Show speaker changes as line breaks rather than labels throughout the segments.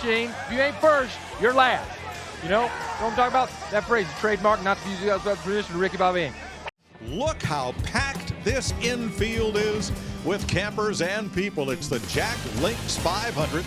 If you ain't first, you're last. You know what I'm talking about? That phrase is trademark, not to use it as permission to Ricky Bobby.
Look how packed this infield is with campers and people. It's the Jack Links 500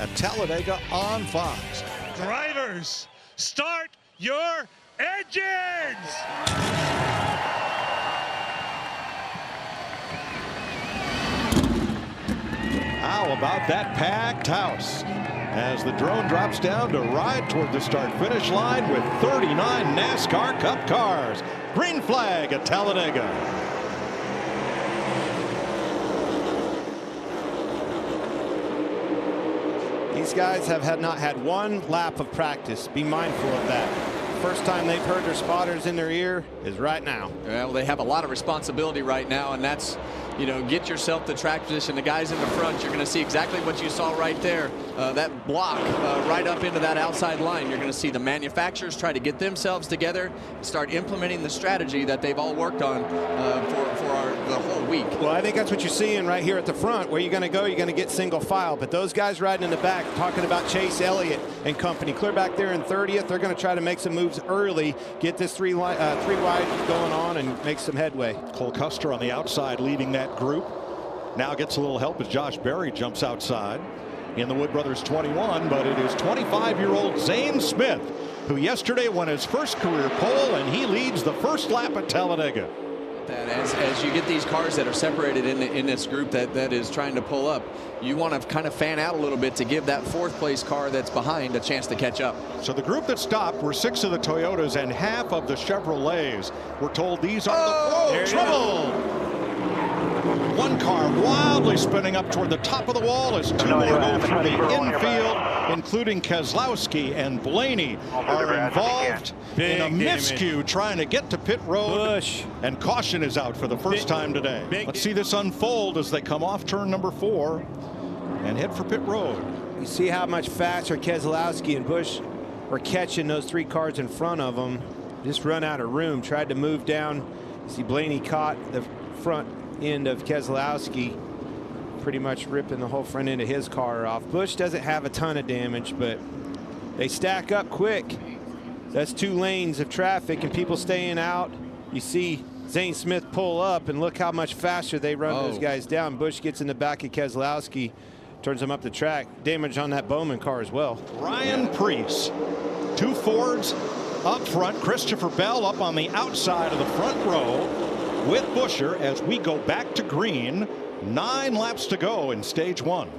at Talladega on Fox.
Drivers, start your engines!
How about that packed house as the drone drops down to ride toward the start-finish line with 39 NASCAR Cup cars. Green flag at Talladega.
These guys have not had one lap of practice. Be mindful of that. First time they've heard their spotters in their ear is right now.
Well, they have a lot of responsibility right now, and that's, you know, get yourself to track position. The guys in the front, you're going to see exactly what you saw right there. That block right up into that outside line. You're going to see the manufacturers try to get themselves together, start implementing the strategy that they've all worked on the whole week.
Well, I think that's what you're seeing right here at the front. Where you're going to go, you're going to get single file. But those guys riding in the back, talking about Chase Elliott and company, clear back there in 30th. They're going to try to make some moves early, get this three wide going on, and make some headway.
Cole Custer on the outside leading that group. Now gets a little help as Josh Berry jumps outside in the Wood Brothers 21, but it is 25-year-old Zane Smith who yesterday won his first career pole, and he leads the first lap at Talladega.
That as you get these cars that are separated in this group that is trying to pull up, you want to kind of fan out a little bit to give that fourth place car that's behind a chance to catch up.
So the group that stopped were 6 of the Toyotas and half of the Chevrolets. We're told these are the trouble. One car wildly spinning up toward the top of the wall as 2 more go through the infield, including Keselowski and Blaney are involved in a miscue trying to get to pit road. And caution is out for the first time today. Let's see this unfold as they come off turn number 4 and head for pit road.
You see how much faster Keselowski and Busch were catching those 3 cars in front of them. Just run out of room, tried to move down. You see Blaney caught the front end of Keselowski, pretty much ripping the whole front end of his car off. Busch doesn't have a ton of damage, but they stack up quick. That's 2 lanes of traffic and people staying out. You see Zane Smith pull up, and look how much faster they run those guys down. Busch gets in the back of Keselowski, turns him up the track. Damage on that Bowman car as well.
Ryan Preece, 2 Fords up front. Christopher Bell up on the outside of the front row with Buescher as we go back to green. 9 laps to go in stage 1.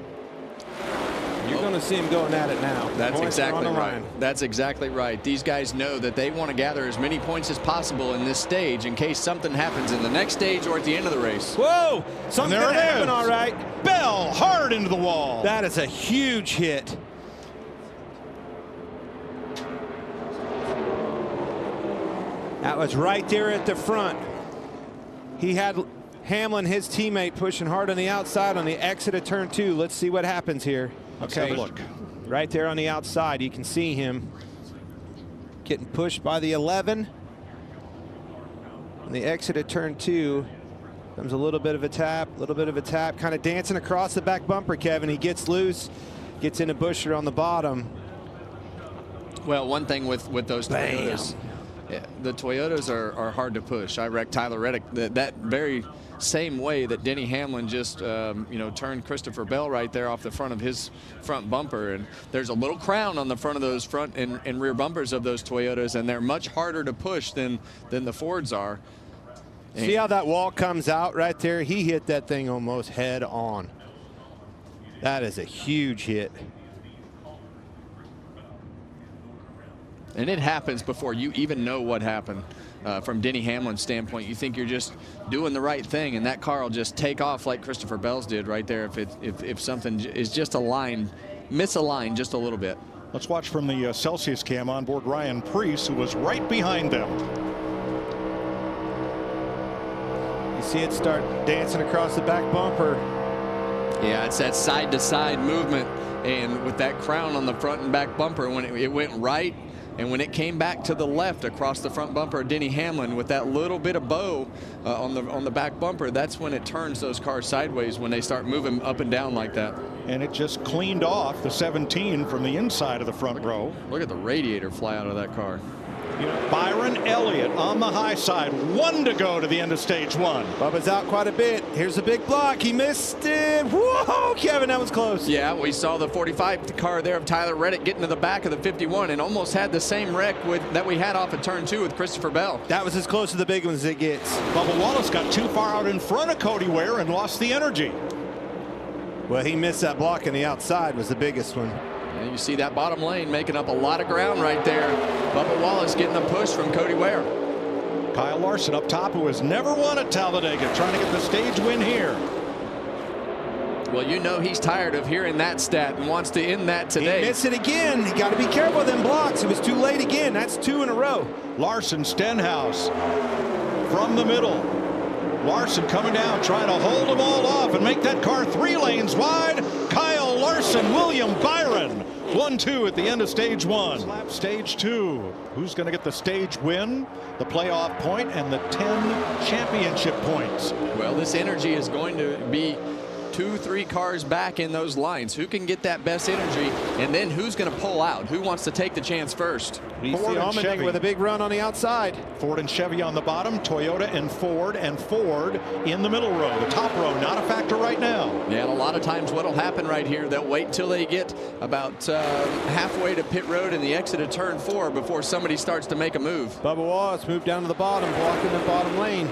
You're going to see him going at it now.
That's exactly right. That's exactly right. These guys know that they want to gather as many points as possible in this stage in case something happens in the next stage or at the end of the race.
Whoa! Something
there it
happened,
is.
all right.
Bell hard into the wall.
That is a huge hit. That was right there at the front. He had Hamlin, his teammate, pushing hard on the outside on the exit of turn 2. Let's see what happens here.
Let's have a look.
Right there on the outside, you can see him getting pushed by the 11. On the exit of turn 2, comes a little bit of a tap, kind of dancing across the back bumper, Kevin. He gets loose, gets into Buescher on the bottom.
Well, one thing with those Toyotas, yeah, the Toyotas are hard to push. I wrecked Tyler Reddick that very same way that Denny Hamlin just turned Christopher Bell right there off the front of his front bumper. And there's a little crown on the front of those front and rear bumpers of those Toyotas, and they're much harder to push than the Fords are.
See how that wall comes out right there? He hit that thing almost head on. That is a huge hit.
And it happens before you even know what happened. From Denny Hamlin's standpoint, you think you're just doing the right thing, and that car will just take off like Christopher Bell's did right there if something is just misaligned just a little bit.
Let's watch from the Celsius cam on board Ryan Preece, who was right behind them.
You see it start dancing across the back bumper.
Yeah, it's that side-to-side movement, and with that crown on the front and back bumper, when it went right, And when it came back to the left across the front bumper of Denny Hamlin with that little bit of bow on the back bumper, that's when it turns those cars sideways, when they start moving up and down like that.
And it just cleaned off the 17 from the inside of the front row.
Look at the radiator fly out of that car.
Byron Elliott on the high side. 1 to go to the end of stage 1.
Bubba's out quite a bit. Here's a big block. He missed it. Whoa, Kevin, that was close.
Yeah, we saw the 45 car there of Tyler Reddick getting to the back of the 51 and almost had the same wreck that we had off of turn 2 with Christopher Bell.
That was as close to the big ones as it gets.
Bubba Wallace got too far out in front of Cody Ware and lost the energy.
Well, he missed that block on the outside, was the biggest one.
And you see that bottom lane making up a lot of ground right there. Bubba Wallace getting a push from Cody Ware.
Kyle Larson up top, who has never won at Talladega, trying to get the stage win here.
Well, you know he's tired of hearing that stat and wants to end that today.
He missed it again. You got to be careful of them blocks. It was too late again. That's 2 in a row.
Larson, Stenhouse from the middle. Larson coming down, trying to hold them all off and make that car 3 lanes wide. Kyle Larson, William Byron. 1-2 at the end of stage 1. Lap stage 2. Who's going to get the stage win, the playoff point, and the 10 championship points?
Well, this energy is going to be 2-3 cars back in those lines. Who can get that best energy, and then who's going to pull out? Who wants to take the chance first?
We see Allmendinger with a big run on the outside.
Ford and Chevy on the bottom, Toyota and Ford in the middle row. The top row not a factor right now.
Yeah, and a lot of times what'll happen right here, they'll wait until they get about halfway to pit road and the exit of turn 4 before somebody starts to make a move.
Bubba Wallace moved down to the bottom, blocking the bottom lane.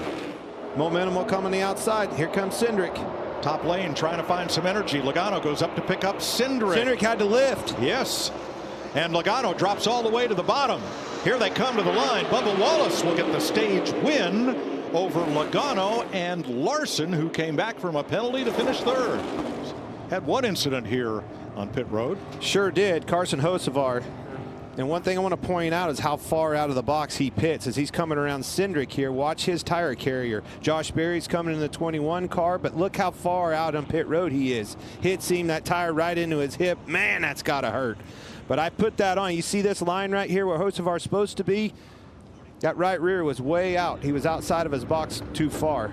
Momentum will come on the outside. Here comes Cindric.
Top lane trying to find some energy. Logano goes up to pick up Cindric.
Cindric had to lift.
Yes. And Logano drops all the way to the bottom. Here they come to the line. Bubba Wallace will get the stage win over Logano and Larson, who came back from a penalty to finish 3rd. Had one incident here on pit road.
Sure did. Carson Hocevar. And one thing I want to point out is how far out of the box he pits as he's coming around Cindric here. Watch his tire carrier. Josh Berry's coming in the 21 car, but look how far out on pit road he is. Hits him, that tire right into his hip. Man, that's got to hurt. But I put that on. You see this line right here where Hocevar's supposed to be? That right rear was way out. He was outside of his box too far.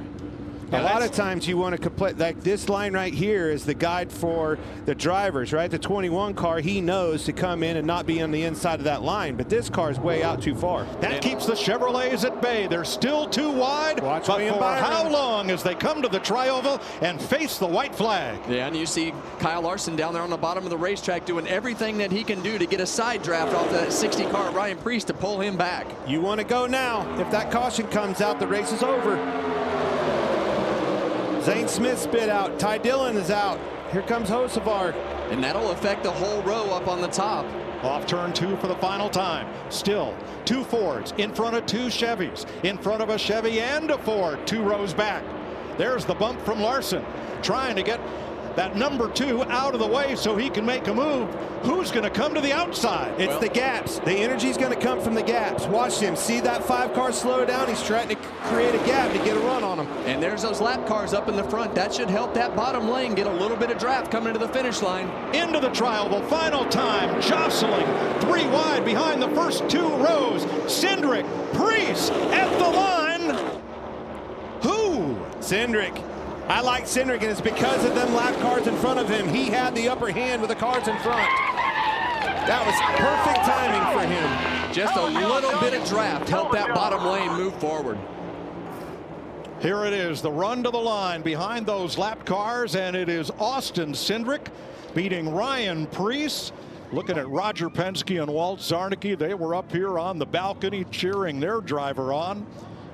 A lot of times you want to complete, like this line right here is the guide for the drivers, right? The 21 car, he knows to come in and not be on the inside of that line, but this car is way out too far.
That keeps the Chevrolets at bay. They're still too wide.
Watch
but
William
for
Byron.
how long as they come to the tri-oval and face the white flag?
Yeah, and you see Kyle Larson down there on the bottom of the racetrack doing everything that he can do to get a side draft off of that 60 car Ryan Preece to pull him back.
You want to go now. If that caution comes out, the race is over. Zane Smith spit out. Ty Dillon is out. Here comes Hocevar.
And that'll affect the whole row up on the top.
Off turn 2 for the final time. Still 2 Fords in front of 2 Chevys. In front of a Chevy and a Ford 2 rows back. There's the bump from Larson. Trying to get that number 2 out of the way so he can make a move. Who's going to come to the outside?
It's the gaps. The energy's going to come from the gaps. Watch him. See that 5 car slow down? He's trying to create a gap to get a run on him.
And there's those lap cars up in the front. That should help that bottom lane get a little bit of draft coming to the finish line.
Into the tri-oval final time. Jostling 3 wide behind the first 2 rows. Cindric, Preece at the line. Who?
Cindric. I like Cindric, and it's because of them lap cars in front of him. He had the upper hand with the cars in front. That was perfect timing for him.
Just a little bit of draft helped that bottom lane move forward.
Here it is, the run to the line behind those lap cars, and it is Austin Cindric beating Ryan Preece. Looking at Roger Penske and Walt Zarnicki, they were up here on the balcony cheering their driver on.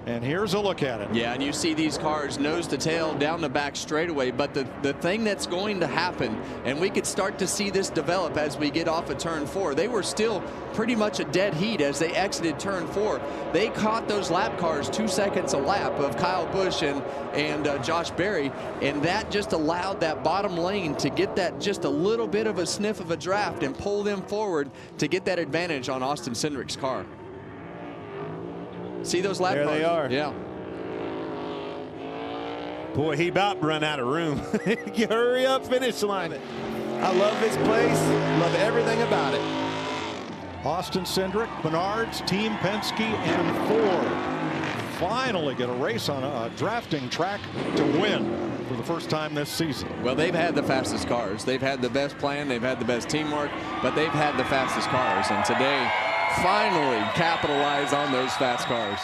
And here's a look at it.
Yeah, and you see these cars nose to tail down the back straightaway. But the thing that's going to happen, and we could start to see this develop as we get off of turn 4. They were still pretty much a dead heat as they exited turn 4. They caught those lap cars 2 seconds a lap of Kyle Busch and Josh Berry, and that just allowed that bottom lane to get that just a little bit of a sniff of a draft and pull them forward to get that advantage on Austin Cindric's car. See those lap cars?
There they are.
Yeah.
Boy, he about run out of room. Hurry up, finish line. I love this place. Love everything about it.
Austin Cindric, Menards, Team Penske, and Ford finally get a race on a drafting track to win for the first time this season.
Well, they've had the fastest cars. They've had the best plan. They've had the best teamwork, but they've had the fastest cars. And today, finally capitalize on those fast cars.